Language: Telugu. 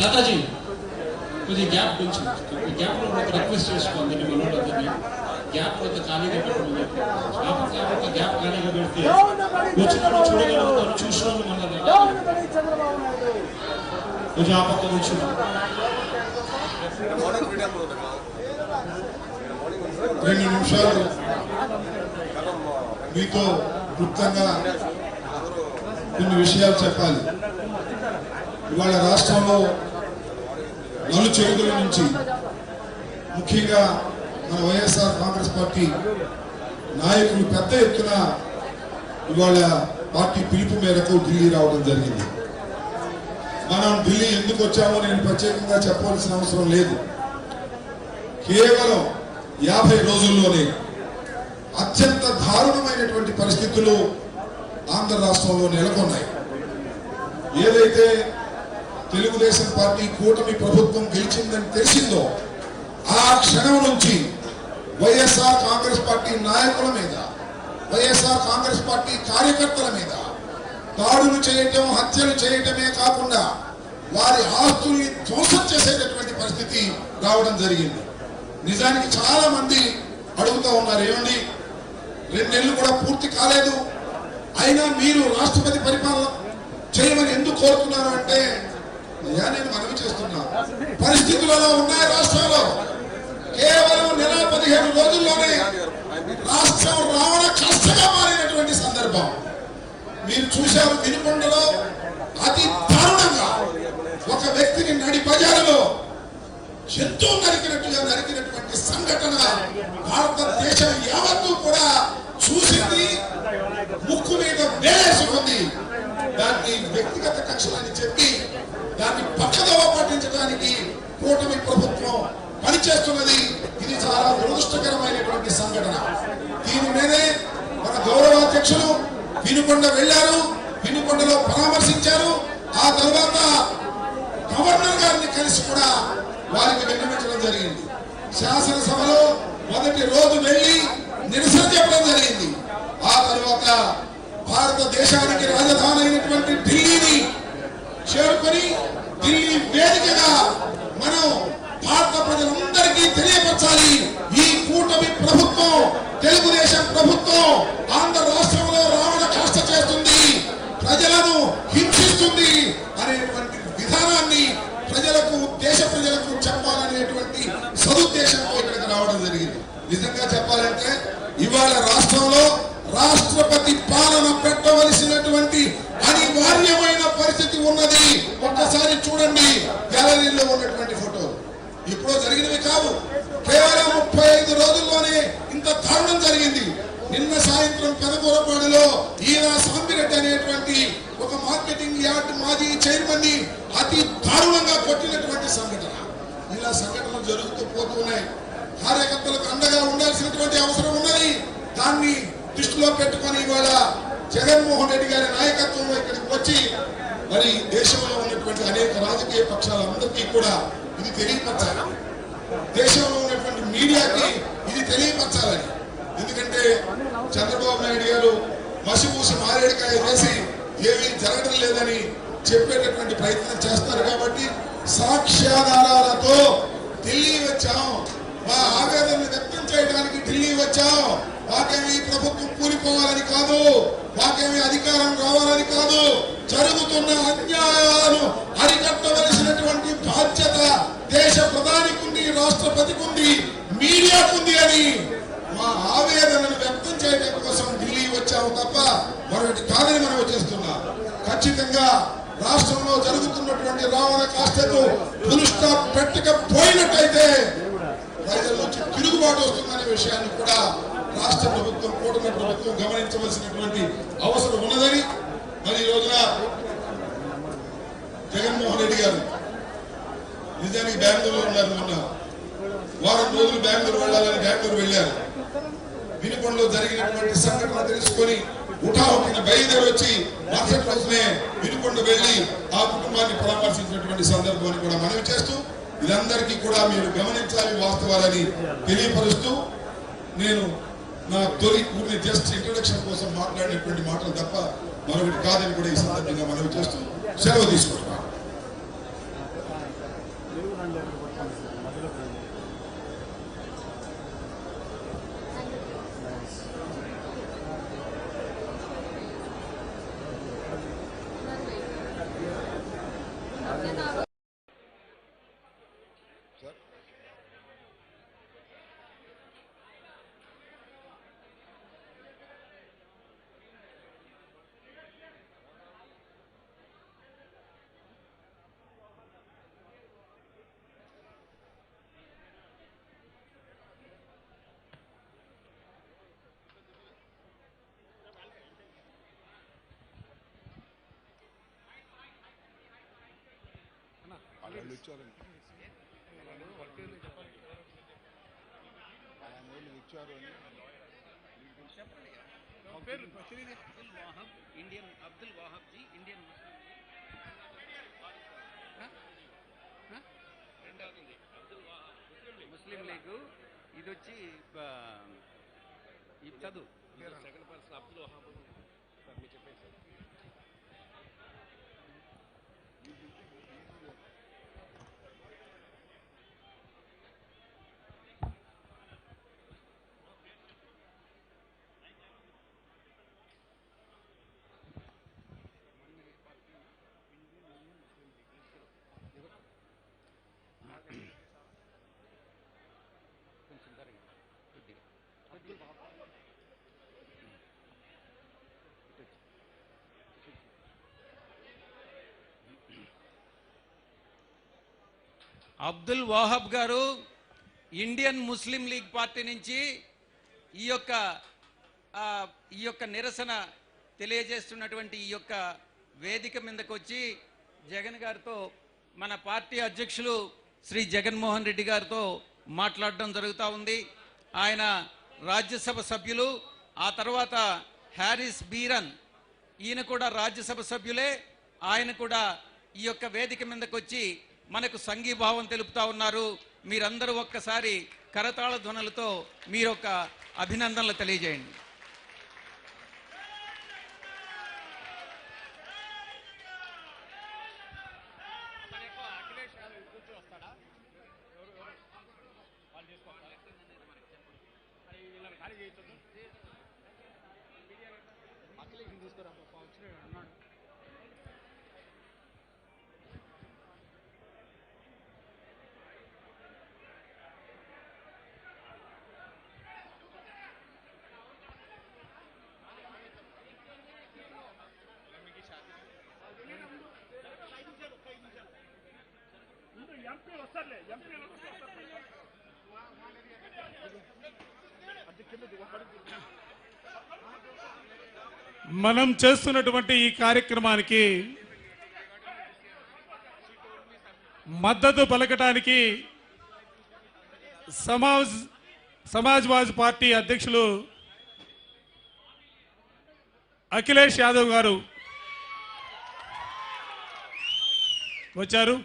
దాదాజీ కొద్దిగా గ్యాప్ కొంచెం గ్యాప్లో రిక్వెస్ట్ చేసుకోండి మనోళ్ళందరినీ గ్యాప్ అంతా ఖాళీగా పెట్టమని గ్యాప్ ఖాళీగా పెడితే వచ్చిన చూడగలుగుతారు చూసిన కొంచెం ఆ పక్క వచ్చి 2 నిమిషాలు మీతో క్లుప్తంగా కొన్ని విషయాలు చెప్పాలి. ఇవాళ రాష్ట్రంలో నలుచెరుగుల నుంచి ముఖ్యంగా మన వైఎస్ఆర్ కాంగ్రెస్ పార్టీ నాయకులు పెద్ద ఎత్తున ఇవాళ పార్టీ పిలుపు మేరకు ఢిల్లీ రావడం జరిగింది. మనం ఢిల్లీ ఎందుకు వచ్చామో నేను ప్రత్యేకంగా చెప్పవలసిన అవసరం లేదు. కేవలం 50 రోజుల్లోనే అత్యంత దారుణమైనటువంటి పరిస్థితులు ఆంధ్ర రాష్ట్రంలో నెలకొన్నాయి. ఏదైతే తెలుగుదేశం పార్టీ కూటమి ప్రభుత్వం గెలిచిందని తెలిసిందో ఆ క్షణం నుంచి వైఎస్ఆర్ కాంగ్రెస్ పార్టీ నాయకుల మీద, వైఎస్ఆర్ కాంగ్రెస్ పార్టీ కార్యకర్తల మీద దాడులు చేయటం, హత్యలు చేయటమే కాకుండా వారి ఆస్తుల్ని ధ్వంసం చేసేటటువంటి పరిస్థితి రావడం జరిగింది. నిజానికి చాలా మంది అడుగుతూ ఉన్నారు, ఏమండి 2 నెలలు కూడా పూర్తి కాలేదు, అయినా మీరు రాష్ట్రపతి పరిపాలన చేయమని ఎందుకు కోరుతున్నారు అంటే, నేను మనవి చేస్తున్నా, పరిస్థితులు అలా ఉన్నాయి. రాష్ట్రంలో కేవలం నెల 15 రోజుల్లోనే రాష్ట్రం రావణ కష్టంగా మారినటువంటి సందర్భం మీరు చూశారు. వినుకొండలో అతి దారుణంగా ఒక వ్యక్తిని నడి బజారులో ఎంతో నరికినటువంటి సంఘటన భారతదేశం యావత్తు కూడా చూసింది, ముక్కు మీద వేలేసుకుంది. దాన్ని వ్యక్తిగత కక్షలని చెప్పి దాన్ని పక్కదోవ పట్టించడానికి కూటమి ప్రభుత్వం పనిచేస్తున్నది. ఇది చాలా దురదృష్టకరమైనటువంటి సంఘటన. దీని మీదే మన గౌరవాధ్యక్షులు వినుకొండ వెళ్లారు, వినుకొండలో పరామర్శించారు. ఆ తర్వాత గవర్నర్ గారిని కలిసి కూడా వారికి విన్నవించడం జరిగింది. శాసనసభలో మొదటి రోజు వెళ్లి నిరసన చెప్పడం జరిగింది. ఆ తర్వాత భారతదేశానికి రాజధాని అయినటువంటి ఢిల్లీని చేరుకొని ఢిల్లీ వేదికగా మనం భారత ప్రజలందరికీ తెలియపరచాలి, ఈ కూటమి ప్రభుత్వం, తెలుగుదేశం ప్రభుత్వం ఆంధ్ర రాష్ట్రంలో రావణ కాష్ట చేస్తుంది, ప్రజలను హింసిస్తుంది అనేటువంటి విధానాన్ని ప్రజలకు, దేశ ప్రజలకు చెప్పాలనేటువంటి సదుద్దేశంతో ఇక్కడికి రావడం జరిగింది. నిజంగా చెప్పాలంటే ఇవాళ రాష్ట్రంలో రాష్ట్రపతి పాలన పెట్టవలసినటువంటి అనివార్యమైన పరిస్థితి ఉన్నది. ఒక్కసారి చూడండి గ్యాలరీలో ఉన్నటువంటి ఫోటోలు. ఇప్పుడు జరిగినవి కావు, కేవలం 35 రోజుల్లోనే ఇంత దారుణం జరిగింది. నిన్న సాయంత్రం పెదకూరపాడులో ఈయన సాంబిరెడ్డి అనేటువంటి ఒక మార్కెటింగ్ యార్డ్ మాజీ చైర్మన్ ని అతి దారుణంగా కొట్టినటువంటి సంఘటన. ఇలా సంఘటనలు జరుగుతూ పోతున్నాయి. కార్యకర్తలకు అండగా ఉండాల్సినటువంటి అవసరం ఉన్నది. దాన్ని దృష్టిలో పెట్టుకొని ఇవాళ జగన్మోహన్ రెడ్డి గారి నాయకత్వంలో ఇక్కడికి వచ్చి మరి దేశంలో ఉన్నటువంటి అనేక రాజకీయ పక్షాలందరికీ కూడా ఇది తెలియపరచాలి, దేశంలో ఉన్నటువంటి మీడియాకి ఇది తెలియపరచాలని. ఎందుకంటే చంద్రబాబు నాయుడు గారు మసిపూసి మారేడుకాయ చేసి ఏమీ జరగడం లేదని చెప్పేటటువంటి ప్రయత్నం చేస్తారు. కాబట్టి సాక్ష్యాధారాలతో ఢిల్లీ వచ్చాం, మా ఆవేదనను వ్యక్తం చేయడానికి ఢిల్లీ వచ్చాం. మాకేమి ప్రభుత్వం కూలిపోవాలని కాదు, మాకేమి అధికారం రావాలని కాదు, జరుగుతున్న అన్యాయాలను అరికట్టవలసినటువంటి బాధ్యత దేశ ప్రధానికి ఉంది, రాష్ట్రపతికి ఉంది, మీడియాకుంది అని మా ఆవేదనను వ్యక్తం చేయడం కోసం ఢిల్లీ వచ్చాము తప్ప మరొకటి కాదని మనం చేస్తున్నాం. ఖచ్చితంగా రాష్ట్రంలో జరుగుతున్నటువంటి రావణ కాష్టకు ఫుల్ స్టాప్ పెట్టకపోయినట్టయితే ప్రజల నుంచి తిరుగుబాటు వస్తుందనే విషయాన్ని కూడా రాష్ట్ర ప్రభుత్వం, కూటమి ప్రభుత్వం గమనించవలసినటువంటి అవసరం ఉన్నదని మరి ఈ రోజున జగన్మోహన్ రెడ్డి గారు నిజానికి బెంగళూరులో ఉన్నారు. మొన్న వారం రోజులు బెంగళూరు వెళ్ళాలని బెంగళూరు వెళ్ళారు. వినుకొండలో జరిగినటువంటి సంఘటన తెలుసుకొని ఉఠాహుటిన బయలుదేరి వచ్చి మరుసటి రోజునే వినుకొండ వెళ్లి ఆ కుటుంబాన్ని పరామర్శించినటువంటి సందర్భాన్ని కూడా మనవి చేస్తూ ఇదందరికీ కూడా మీరు గమనించాలి వాస్తవాలని తెలియపరుస్తూ నేను నా తొలి ఊరిని జస్ట్ ఇంట్రొడక్షన్ కోసం మాట్లాడినటువంటి మాటలు తప్ప మరొకటి కాదని కూడా ఈ సందర్భంగా మనవి చేస్తూ సెలవు తీసుకుంటున్నాను. వాళ్ళు ఇచ్చారండి, ఆయన ఏమి ఇచ్చారు అని Abdul Wahab ji Indian Muslim League ఇది వచ్చి ఈ చదువు second person Abdul Wahab sir మీరు చెప్పండి సార్. కొంచెం జరగండి కొద్దిగా. అబ్దుల్ వహాబ్ అబ్దుల్ వాహబ్ గారు ఇండియన్ ముస్లిం లీగ్ పార్టీ నుంచి ఈ యొక్క నిరసన తెలియజేస్తున్నటువంటి ఈ యొక్క వేదిక మీదకి వచ్చి జగన్ గారితో మన పార్టీ అధ్యక్షులు శ్రీ జగన్మోహన్ రెడ్డి గారితో మాట్లాడడం జరుగుతూ ఉంది. ఆయన రాజ్యసభ సభ్యులు, ఆ తర్వాత హ్యారిస్ బీరన్ ఈయన కూడా రాజ్యసభ సభ్యులే. ఆయన కూడా ఈ యొక్క వేదిక మీదకి వచ్చి మనకు సంఘీభావం తెలుపుతా ఉన్నారు. మీరందరూ ఒక్కసారి కరతాళ ధ్వనులతో మీరొక అభినందనలు తెలియజేయండి. మనం చేస్తున్నటువంటి ఈ కార్యక్రమానికి మద్దతు పలకటానికి సమాజ్వాదీ పార్టీ అధ్యక్షులు అఖిలేష్ యాదవ్ గారు వచ్చారు.